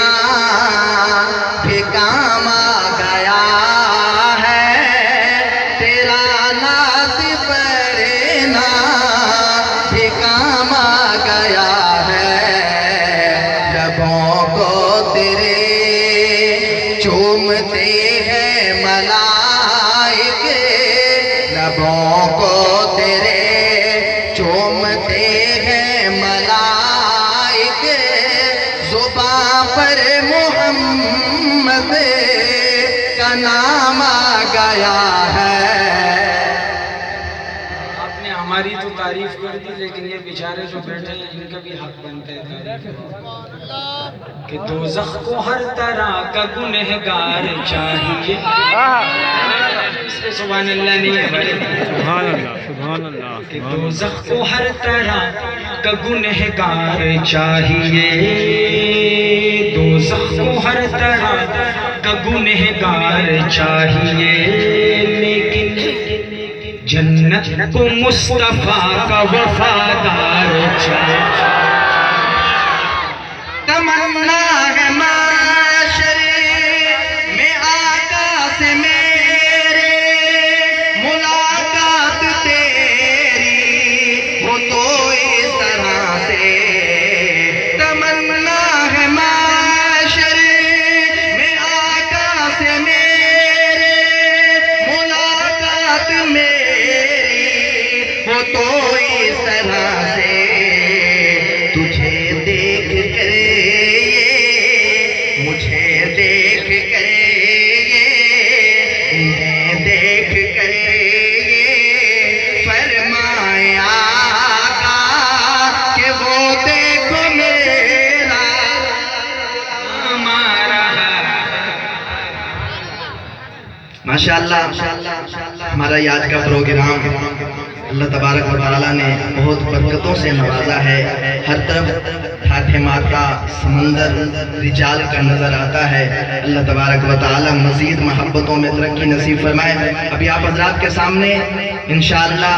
نا بھی کام آ گیا ہے، تیرا ناز پڑھنا بھی کام آ گیا ہے، لبوں کو تیرے چومتے ہیں ملائکے، لبوں کو تیرے چومتے ہیں ملائکے، زباں پر محمد کا نام آ گیا ہے۔ آپ نے ہماری تو تعریف کر دی، لیکن یہ بیچارے جو بیٹھے ہیں ان کا بھی حق بنتا ہے تعریف کہ دوزخ کو ہر طرح کا گنہگار چاہیے۔ اس پہ سبحان اللہ نہیں ہے بھائی، سبحان اللہ سبحان اللہ کہ دوزخ کو ہر طرح کا گنہگار چاہیے، دوزخ کو ہر طرح کا گنہگار چاہیے، لیکن جنت کو مصطفیٰ کا وفادار چاہیے۔ تمنا ہے معاشر میں آقا سے میرے، ملاقات تیری ہو تو اس طرح سے، تمنا ہے معاشر میں آقا سے میرے، ملاقات میری ہو تو اس طرح سے، تجھے دیکھ کر یہ، مجھے دیکھ کر یہ، انہیں دیکھ کر یہ، فرمایا آقا کہ وہ دیکھو میرا ہمارا۔ ماشاءاللہ ہمارا یہ آج کا پروگرام اللہ تبارک و تعالیٰ نے بہت برکتوں سے نوازا ہے، ہر طرف ٹھاٹھے مارتا سمندر رجال کا نظر آتا ہے۔ اللہ تبارک و تعالیٰ مزید محبتوں میں ترقی نصیب فرمائے۔ ابھی آپ حضرات کے سامنے انشاءاللہ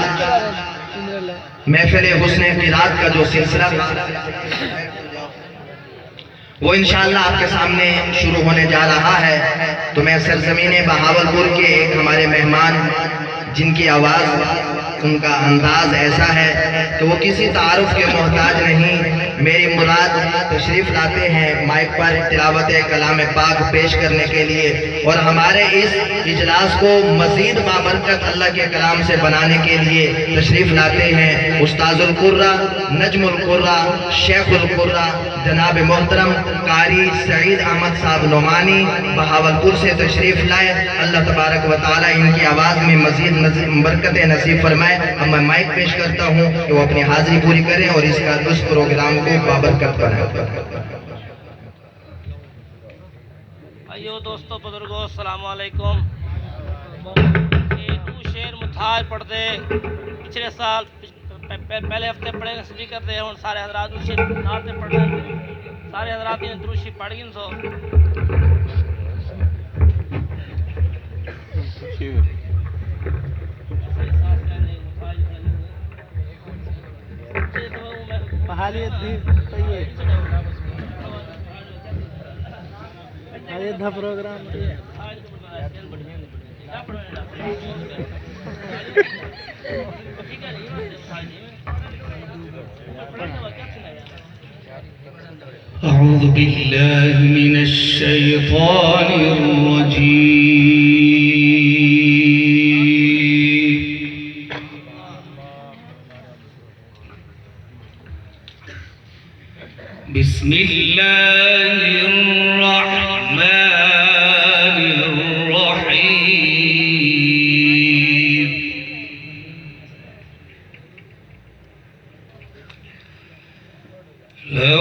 محفل حسن قرات کا جو سلسلہ وہ انشاءاللہ آپ کے سامنے شروع ہونے جا رہا ہے، تو میں سرزمین بہاولپور کے ایک ہمارے مہمان جن کی آواز، ان کا انداز ایسا ہے کہ وہ کسی تعارف کے محتاج نہیں، میری مراد تشریف لاتے ہیں مائک پر تلاوت کلام پاک پیش کرنے کے لیے، اور ہمارے اس اجلاس کو مزید بابرکت اللہ کے کلام سے بنانے کے لیے تشریف لاتے ہیں استاذ القرہ، نجم القرہ، شیخ القرہ جناب محترم قاری سعید احمد صاحب نعمانی بہاولپور سے تشریف لائے۔ اللہ تبارک و تعالیٰ ان کی آواز میں مزید برکت نصیب فرمائے۔ اب میں مائک پیش کرتا ہوں کہ وہ اپنی حاضری پوری کریں اور اس پروگرام کو بابرکت بنائیں۔ بھائیو دوستو بزرگو السلام علیکم۔ یہ دو شعر متھار پڑھ دے پچھلے سال پہلے ہفتے پڑھے سپیکر دے ہوں سارے حضرات دوشی ناتے پڑھ دے، سارے حضرات نے دروشی پڑھ گئن سو حالیت بھی حالیت دا پروگرام اعوذ باللہ من الشیطان الرجیم، بسم اللہ الرحمن الرحیم، لو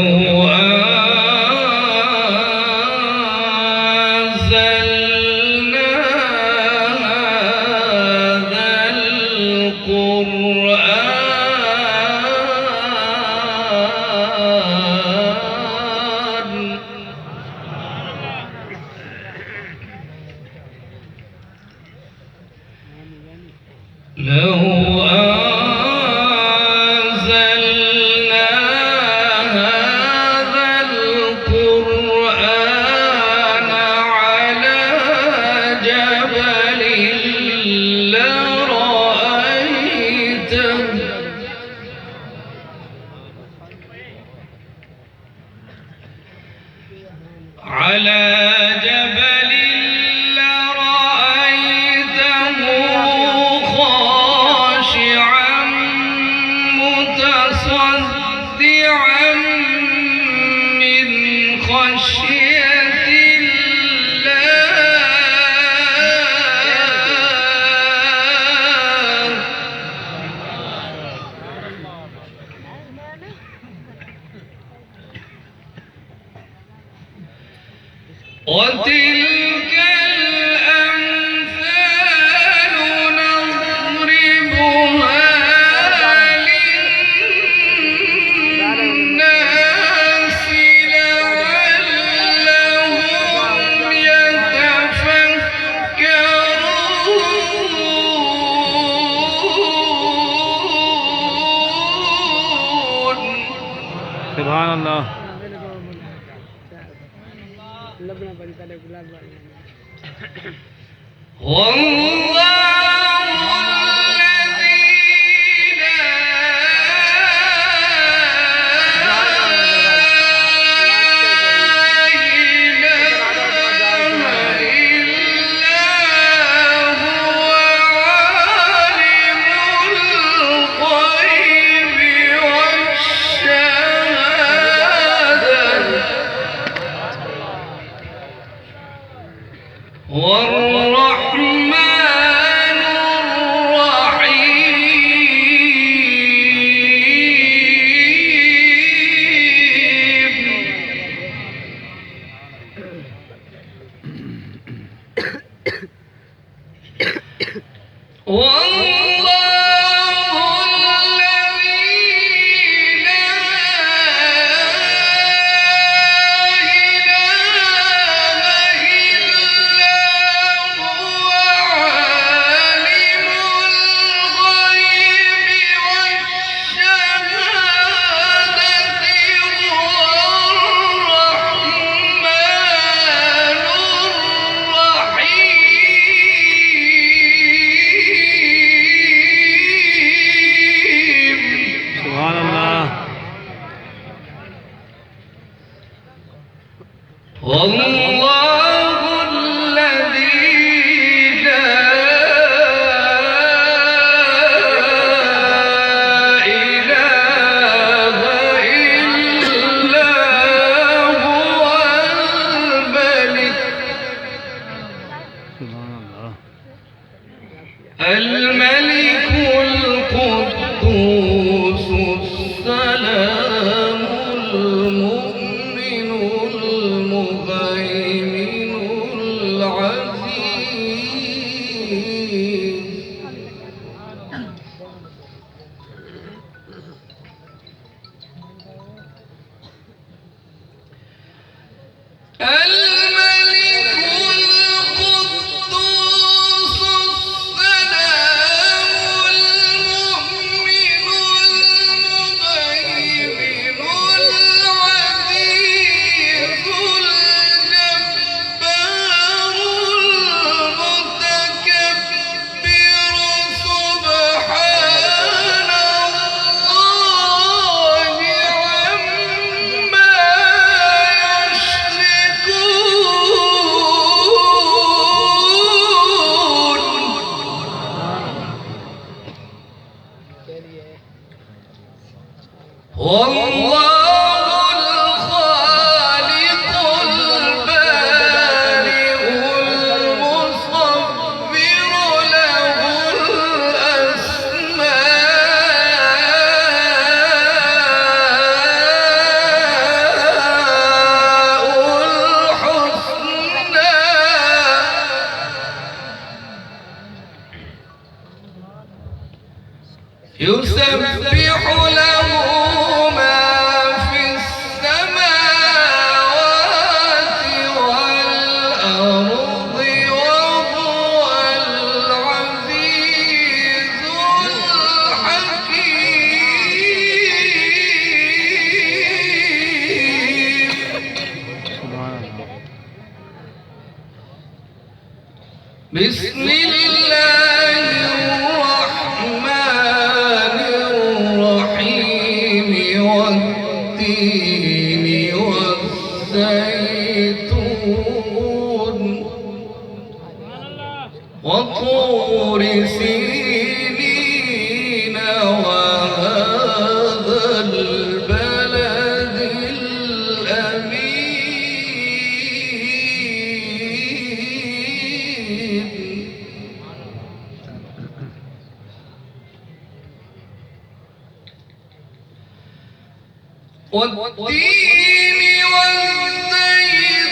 على جبل لرأيته خاشعا متصدعا من خشية الله. وتلك الأمثال نضربها للناس لعلهم يتفكرون. سبحان الله. والله الذي لا إله إلا هو عالم الغيب والشهادة والرحمن الرحيم. والله الذي لا إله إلا هو عالم الغيب والشهادة هو الرحمن الرحيم. سبحان الله. والله الذي لا إله إلا هو الملك سبحان الله. الملك القدوس السلام المؤمن المهيمن العزيز. الملك القدوس السلام المؤمن المهيمن العزيز الجبار المتكبر سبحان الله عما يشركون. والله الخالق البارئ المصور له الأسماء الحسنى. يسبح له ما في السماوات والأرض وهو العزيز الحكيم. سبحان الله. بسم الله الرحمن الرحيم والتين والزيتون والزيتون وطور سينين وهذا البلد الأمين والتين والزيتون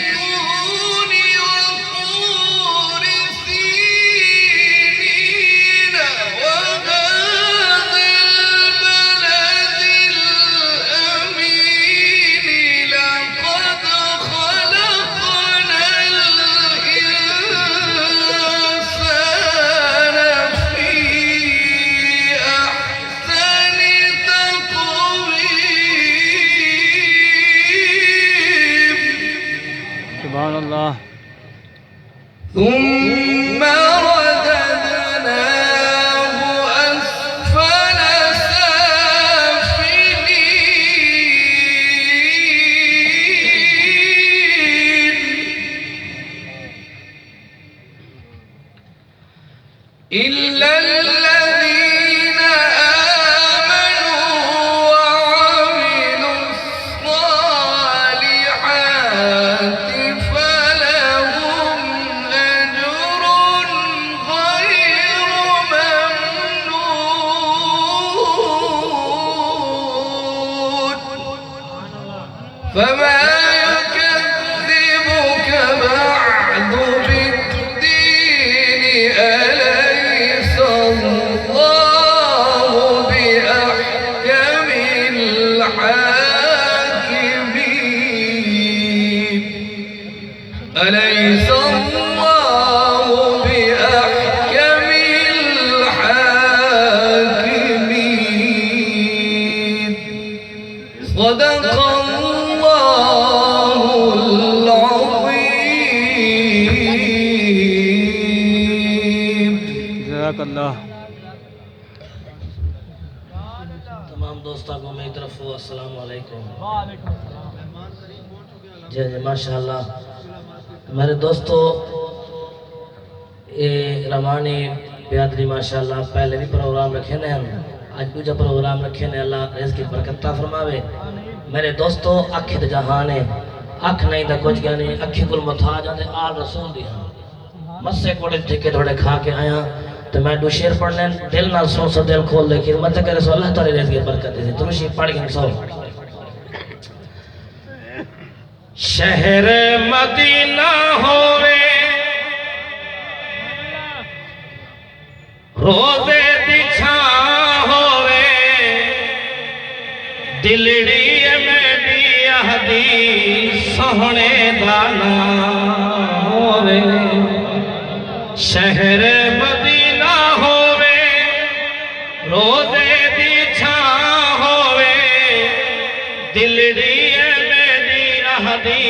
وطور سينين وهذا البلد الأمين لقد خلقنا الإنسان في أحسن تقويم سبحان الله. ثم رددناه أسفل سافلين إلا الذين آمنوا وعملوا الصالحات فلهم أجر غير ممنون فما يكذبك بعد بالدين أليس الله بأحكم الحاكمين أليس الله بأحكم الحاكمين صدق الله العظيم جزاک اللہ. تمام دوستوں کو میری طرف السلام علیکم. جی جی ماشاءاللہ میرے دوستو یہ روانی بیادری ماشاءاللہ پہلے بھی پروگرام رکھے نے ہم آج دوجا پروگرام رکھے نے. اللہ رزق کی برکت عطا فرماوے. میرے دوستو اکھ تے جہان ہے اکھ نہیں دا کچھ گیا نہیں اکھی کل متھا جاندے آل رسول دی ہاں مسے کوڑے ٹھیکے تھوڑے کھا کے آیا تو میں دو شیر پڑھ لیں دل نہ سو سو دل کھول لے کہ مت کرے سو اللہ تعالی رزق کی برکت دے ترشی پڑھ کے سو. شہر مدینہ ہووے روزے دی چھاں ہووے دلڑی میری اہدی سوہنے دا نام ہووے. شہر مدینہ ہووے روزے دی چھاں ہووے دلڑی میری اہدی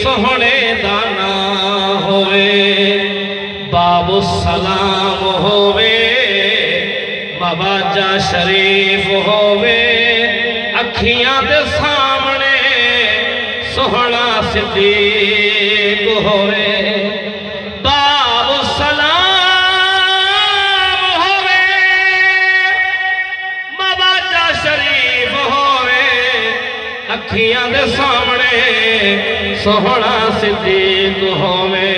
سوہنے دا نام ہووے. باب السلام ہووے مواجہ شریف ہووے اکھیاں دے سامنے سوہنا صدیق ہووے. باب السلام ہووے مواجہ شریف ہووے اکھیاں دے سامنے سوہنا صدیق ہووے.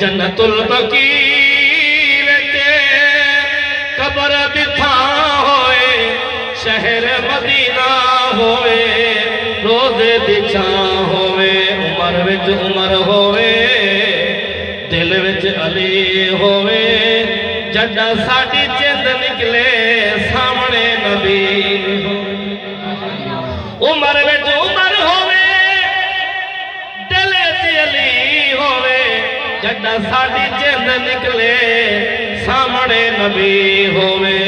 جنت البقیع وچے قبر دی تھاں ہوئے شہر مدینہ ہوئے روزے دی چھاں ہوئے عمر وچ عمر ہوئے دل وچ علی ہوئے جڈا ساڈی چند نکلے سامنے نبی. عمر وچ عمر ہوئے دل وچ علی ہوئے جڈا ساڈی چند نکلے سامنے نبی ہوئے.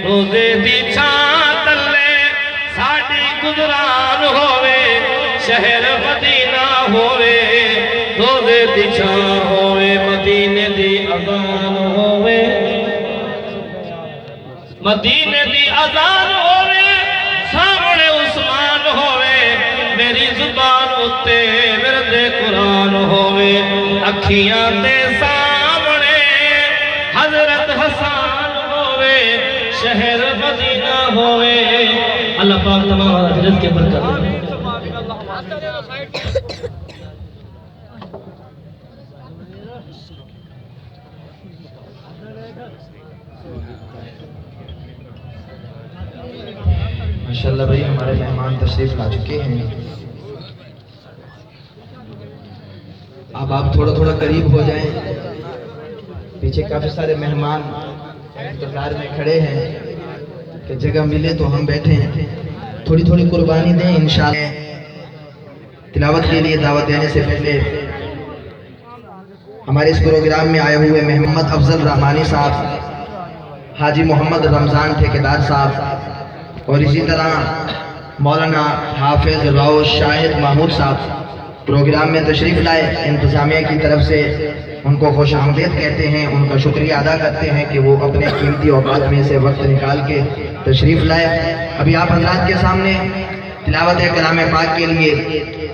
روزے دی چھاں تلے ساڈی گزران ہوئے شہر مدینہ ہوئے روزے دی چھاں ہوئے. مدینے دی اذان ہوئے مدینے دی اذان ہوئے سامنے عثمان ہوئے میری زبان اتے اکھیاں دے سامنے حضرت حسان ہوئے شہر مدینہ ہوئے اللہ پاک تمام حضرت کے برکت دے ماشاءاللہ بھائی ہمارے مہمان تشریف لا چکے ہیں. اب آپ تھوڑا تھوڑا قریب ہو جائیں. پیچھے کافی سارے مہمان انتظار میں کھڑے ہیں کہ جگہ ملے تو ہم بیٹھے ہیں. تھوڑی تھوڑی قربانی دیں انشاءاللہ. تلاوت کے لیے دعوت دینے سے پہلے ہمارے اس پروگرام میں آئے ہوئے محمد افضل رحمانی صاحب، حاجی محمد رمضان ٹھیکیدار صاحب اور اسی طرح مولانا حافظ راؤ شاہد محمود صاحب پروگرام میں تشریف لائے. انتظامیہ کی طرف سے ان کو خوش آمدید کہتے ہیں، ان کا شکریہ ادا کرتے ہیں کہ وہ اپنے قیمتی اوقات میں سے وقت نکال کے تشریف لائے. ابھی آپ حضرات کے سامنے تلاوت کلام پاک کے لیے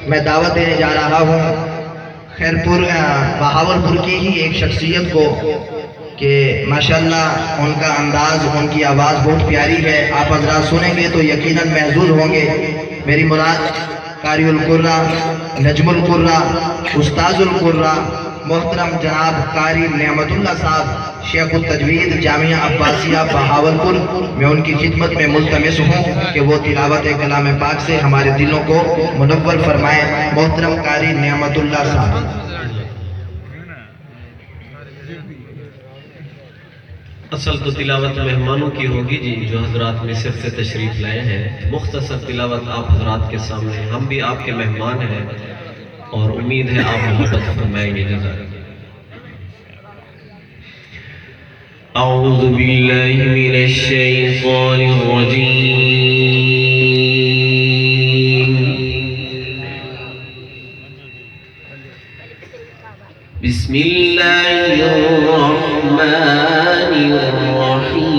میں دعوت دینے جا رہا ہوں خیرپور بہاولپور کی ہی ایک شخصیت کو کہ ماشاءاللہ ان کا انداز، ان کی آواز بہت پیاری ہے. آپ حضرات سنیں گے تو یقیناً محظوظ ہوں گے. میری مراد قاری القرہ، نجم القرہ، استاذ القرہ محترم جناب قاری نعمت اللہ صاحب شیخ التجوید جامعہ عباسیہ بہاولپور، میں ان کی خدمت میں ملتمس ہوں کہ وہ تلاوت کلام پاک سے ہمارے دلوں کو منور فرمائیں. محترم قاری نعمت اللہ صاحب. اصل تو تلاوت مہمانوں کی ہوگی جی، جو حضرات مصر سے تشریف لائے ہیں. مختصر تلاوت آپ حضرات کے سامنے. ہم بھی آپ کے مہمان ہیں اور امید ہے آپ محبت فرمائیں گے. اعوذ باللہ من الشیطان الرجیم. بسم اللہ الرحمن الرحیم.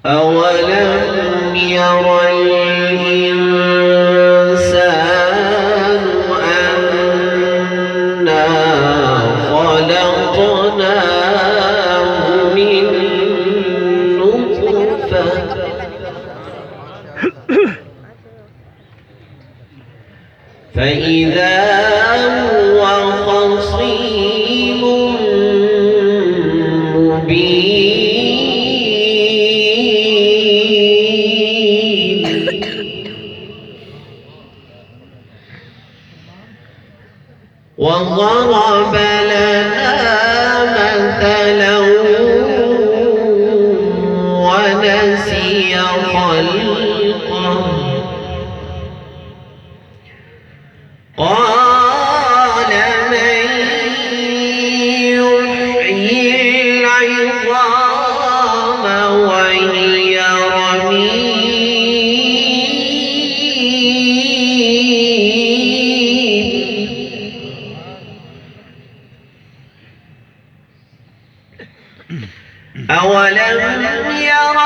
أولم ير الإنسان أنا خلقناه من نطفة فإذا هو خصيم مبين. وضرب لنا مثلا ونسي خلقه قال من يحيي العظام وهي رميم. أولم ير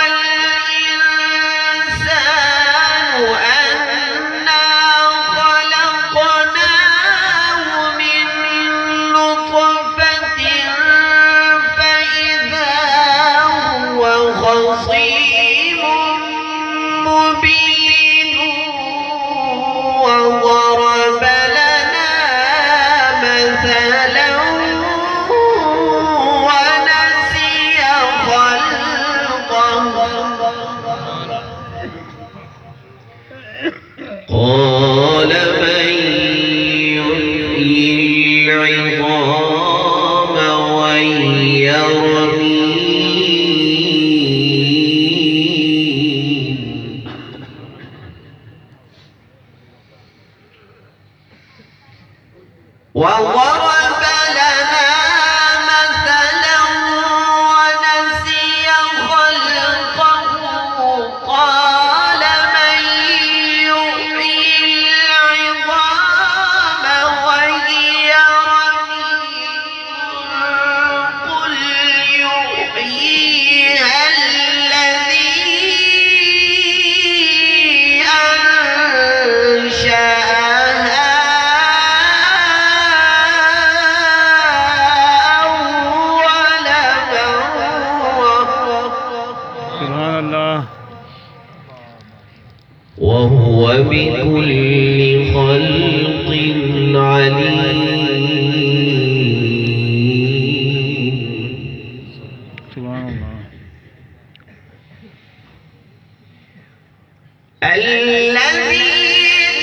الإنسان सुभान अल्लाह وهو بكل خلق عليم सुभान अल्लाह الذي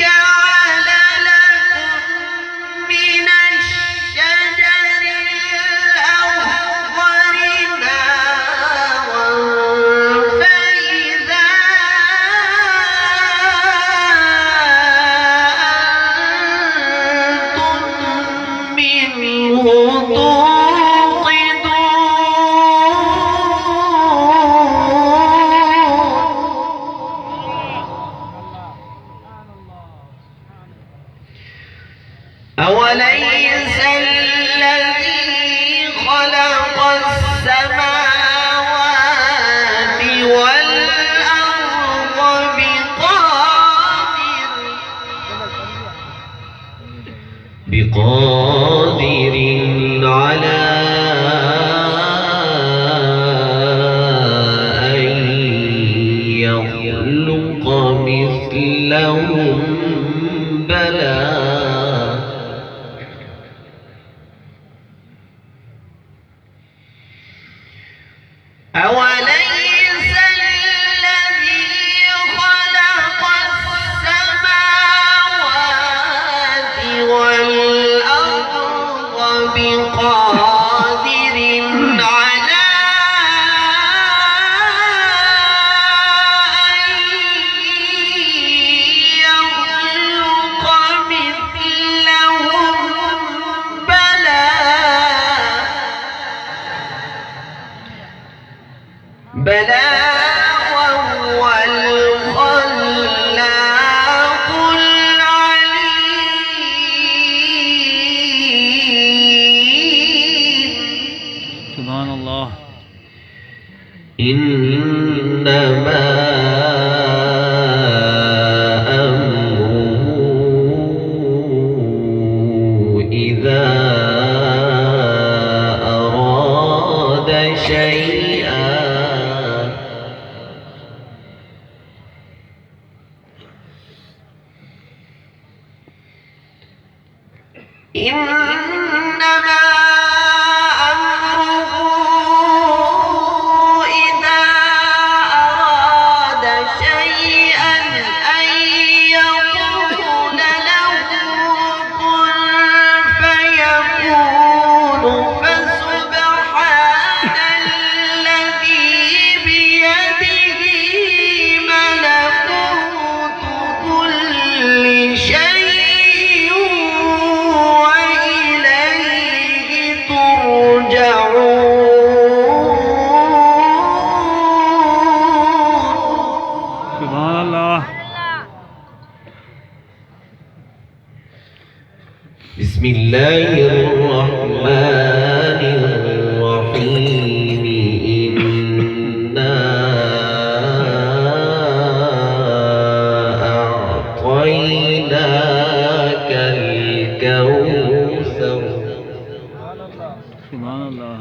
جعل لكم من الشجر الأخضر نارا فإذا أنتم منه أوليس الذي خلق السماوات والأرض بقادر على أن يخلق مثلهم بلى أوليس الذي خلق السماوات والأرض بقادر على أن يخلق مثلهم بلى بلى وهو الخلاق العليم सुभान अल्लाह إنما أمره إذا أراد شيئا إنما أمره إذا أراد شيئا أن يقول له كن فيكون فسبحان الذي بيده ملكوت كل شيء وإليه ترجعون सुभान अल्लाह بسم الله الرحمن الرحيم إنا أعطيناك الكوثر सुभान अल्लाह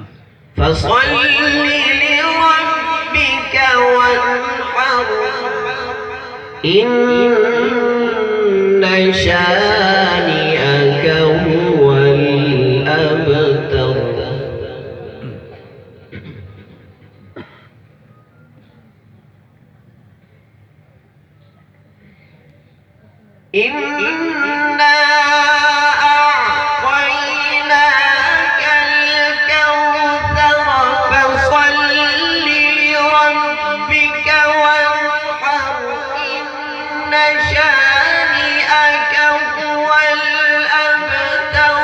فصل لربك وانحر إن شانئك هو الأبتر إنا أعطيناك الكوثر فصل لربك وانحر إن شانئك هو الأبتر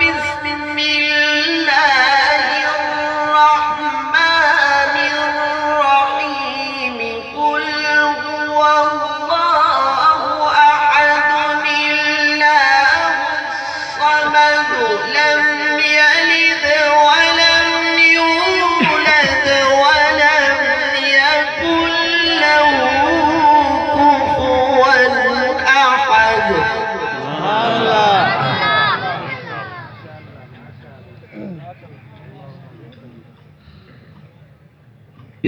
بسم الله الرحمن الرحيم قل هو الله أحد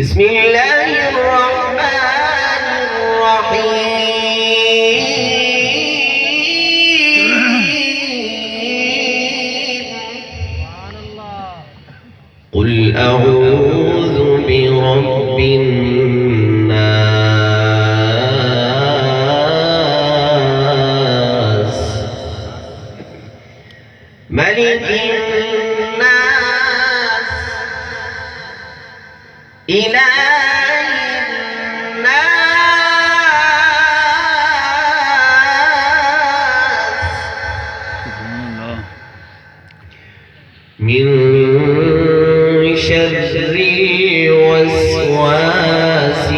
بسم الله الرحمن الرحيم قل أعوذ برب الناس ملك الناس إله من شر الوسواس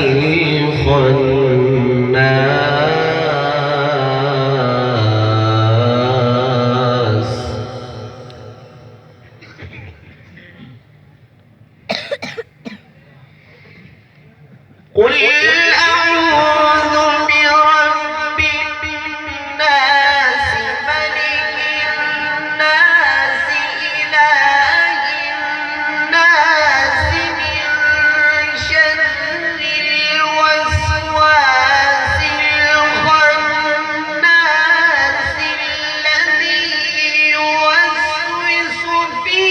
الخناس قل أعوذ برب الناس ملك الناس إله الناس من شر الوسواس الخناس الذي يوسوس في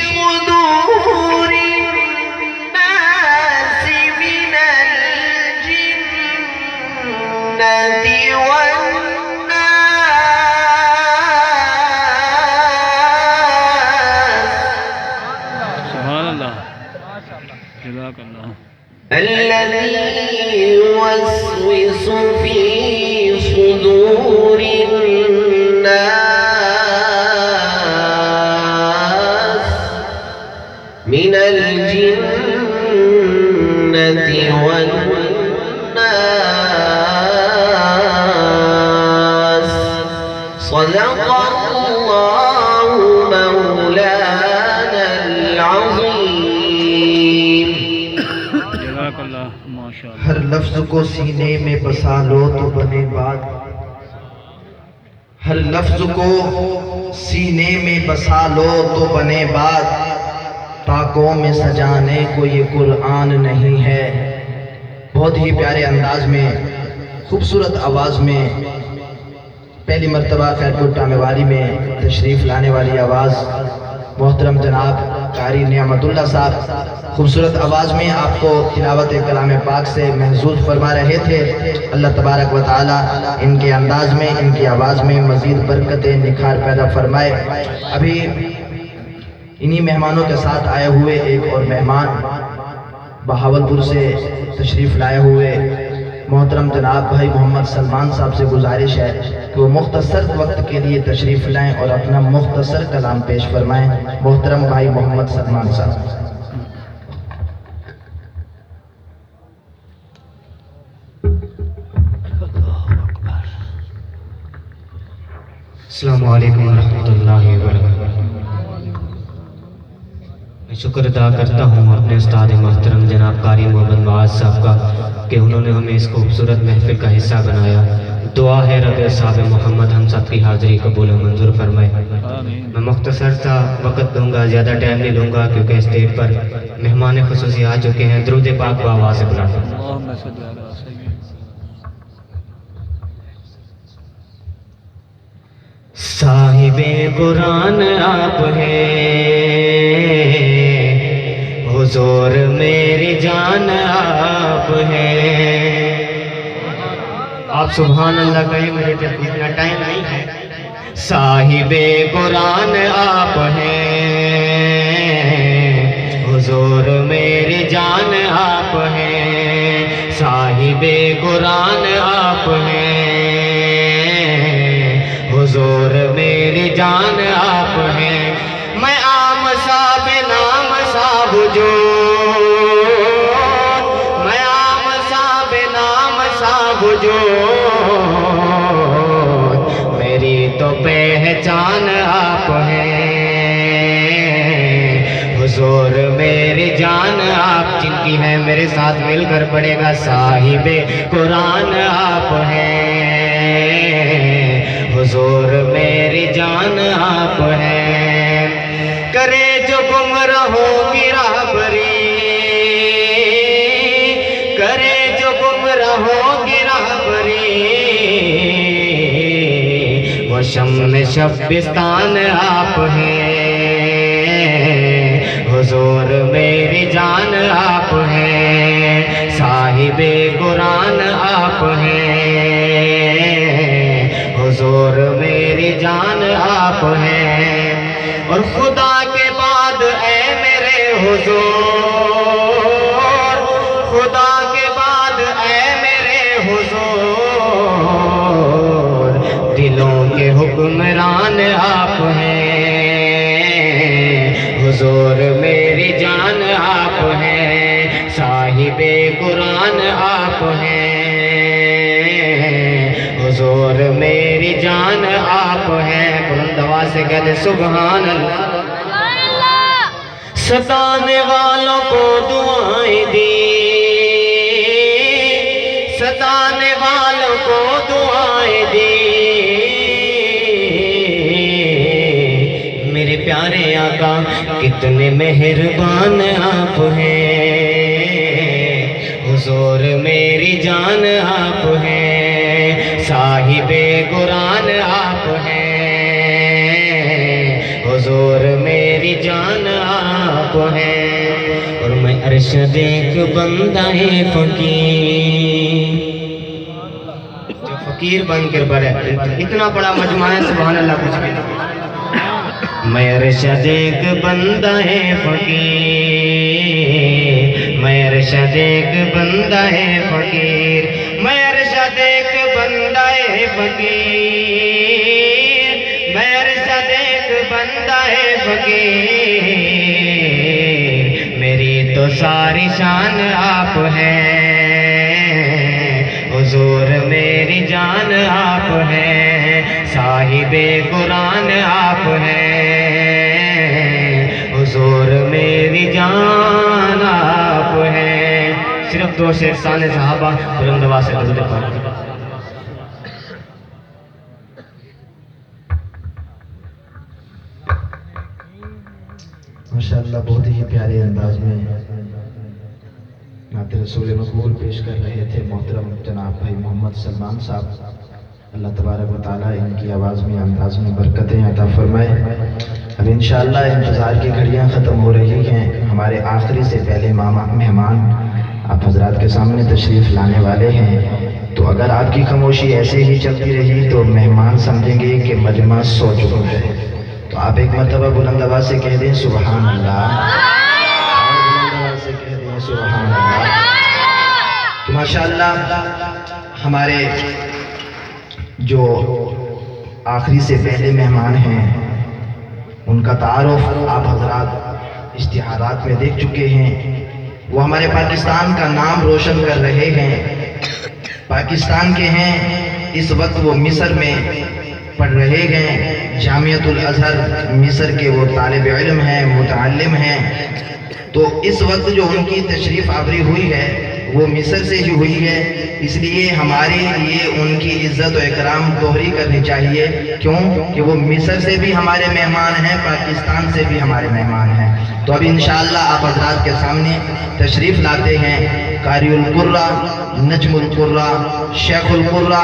صدور الناس من الجنة والناس سبحان الله جزاك الله الذي يوسوس في صدور الناس من الجنة والناس صدق الله مولانا العظيم جزاك الله ما شاء الله ہر لفظ کو سینے میں بسا لو تو بنے بات ہر لفظ کو سینے میں بسا لو تو بنے بات تاکوں میں سجانے کو یہ قرآن نہیں ہے بہت ہی پیارے انداز میں خوبصورت آواز میں پہلی مرتبہ خیرپور ٹامے والی میں تشریف لانے والی آواز محترم جناب قاری نعمت اللہ صاحب خوبصورت آواز میں آپ کو تلاوت کلام پاک سے محظوظ فرما رہے تھے اللہ تبارک و تعالی ان کے انداز میں ان کی آواز میں مزید برکت نکھار پیدا فرمائے ابھی انہی مہمانوں کے ساتھ آئے ہوئے ایک اور مہمان بہاولپور سے تشریف لائے ہوئے محترم جناب بھائی محمد سلمان صاحب سے گزارش ہے کہ وہ مختصر وقت کے لیے تشریف لائیں اور اپنا مختصر کلام پیش فرمائیں محترم بھائی محمد سلمان صاحب السلام علیکم ورحمۃ اللہ وبرکاتہ میں شکر ادا کرتا ہوں اپنے استاد محترم جناب قاری محمد معاذ صاحب کا کہ انہوں نے ہمیں اس خوبصورت محفل کا حصہ بنایا دعا ہے رب صاحب محمد ہم سب کی حاضری قبول و منظور فرمائے میں مختصر سا وقت دوں گا زیادہ ٹائم نہیں لوں گا کیونکہ اسٹیج پر مہمان خصوصی آ چکے ہیں درود پاک کو آواز سے بلاتا ہوں اللهم صل على سيدنا صاحب قرآن آپ ہیں حضور میری جان آپ ہیں آپ سبحان اللہ کہیں میرے اتنا ٹائم نہیں ہے صاحب قرآن آپ ہیں حضور میری جان آپ ہیں صاحب قرآن آپ ہیں حضور میری جان آپ ہیں میں عام صاحب نام صاحب جو میں عام صاحب نام صاحب جو میری تو پہچان آپ ہیں حضور میری جان آپ جن کی ہے میرے ساتھ مل کر پڑے گا صاحب قرآن آپ ہیں حضور میری جان آپ ہیں کرے جو گمراہوں کی راہبری کرے جو گمراہوں کی راہبری، وہ شمع شبستان آپ ہیں، حضور میری جان آپ ہیں، صاحب قرآن آپ ہیں، حضور میری جان آپ ہیں، اور خدا کے بعد اے میرے حضور، خدا کے بعد اے میرے حضور، دلوں کے حکمران آپ ہیں، حضور میری جان آپ ہیں، صاحب قرآن آپ ہیں، حضور میری جان آپ ہیں۔ بلند آواز سے کہتے سبحان اللہ۔ ستانے والوں کو دعائیں دی، ستانے والوں کو دعائیں دی، میرے پیارے آقا کتنے مہربان آپ ہیں، حضور میری جان آپ ہیں، صاحب قرآن آپ ہیں، حضور میری جان آپ ہیں۔ اور میں ارشد ایک بندہ فقیر، جو فقیر بن کر بڑے، اتنا بڑا مجمع ہے سبحان اللہ کچھ بھی نہیں۔ میں ارشد ایک بندہ فقیر، میں ارشد ایک بندہ فقیر، میں ارشد ایک بندہ فقیر، میں ارشد ایک بندہ فقیر، میری تو ساری شان آپ ہیں، حضور میری جان آپ ہیں، صاحب قرآن آپ ہیں، حضور میری جان آپ ہیں۔ صرف دو شعر شان صحابہ بلند آواز سے درود پاک۔ ماشاءاللہ بہت ہی پیارے انداز میں نعت رسول مقبول پیش کر رہے تھے محترم جناب بھائی محمد سلمان صاحب۔ اللہ تبارک و تعالیٰ ان کی آواز میں انداز میں برکتیں عطا فرمائے۔ اب انشاءاللہ انتظار کی گھڑیاں ختم ہو رہی ہیں، ہمارے آخری سے پہلے مہمان آپ حضرات کے سامنے تشریف لانے والے ہیں، تو اگر آپ کی خاموشی ایسے ہی چلتی رہی تو مہمان سمجھیں گے کہ مجمع سو چکا ہے، تو آپ ایک مرتبہ بلند آواز سے کہہ دیں سبحان اللہ، اور بلند آواز سے کہہ دیں سبحان اللہ۔ تو ماشاءاللہ ہمارے جو آخری سے پہلے مہمان ہیں ان کا تعارف آپ حضرات اشتہارات میں دیکھ چکے ہیں، وہ ہمارے پاکستان کا نام روشن کر رہے ہیں، پاکستان کے ہیں، اس وقت وہ مصر میں پڑھ رہے ہیں، جامعۃ الازہر مصر کے وہ طالب علم ہیں، متعلم ہیں۔ تو اس وقت جو ان کی تشریف آوری ہوئی ہے وہ مصر سے ہی ہوئی ہے، اس لیے ہمارے لیے ان کی عزت و اکرام دوہری کرنی چاہیے، کیوں کہ وہ مصر سے بھی ہمارے مہمان ہیں، پاکستان سے بھی ہمارے مہمان ہیں۔ تو اب انشاءاللہ آپ حضرات کے سامنے تشریف لاتے ہیں قاری القرہ، نجم القرہ، شیخ القرہ،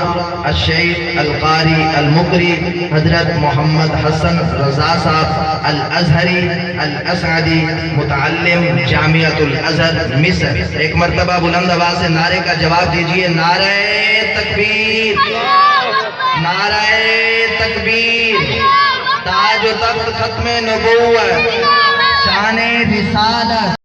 الشیخ القاری المقری حضرت محمد حسن رضا صاحب الازہری الاسعدی، متعلم جامعۃ الازہر مصر۔ ایک مرتبہ بلند آواز سے نعرے کا جواب دیجئے، نعرہ تکبیر، نعرہ تکبیر، تاج و تخت ختم نبوت، شان رسالت۔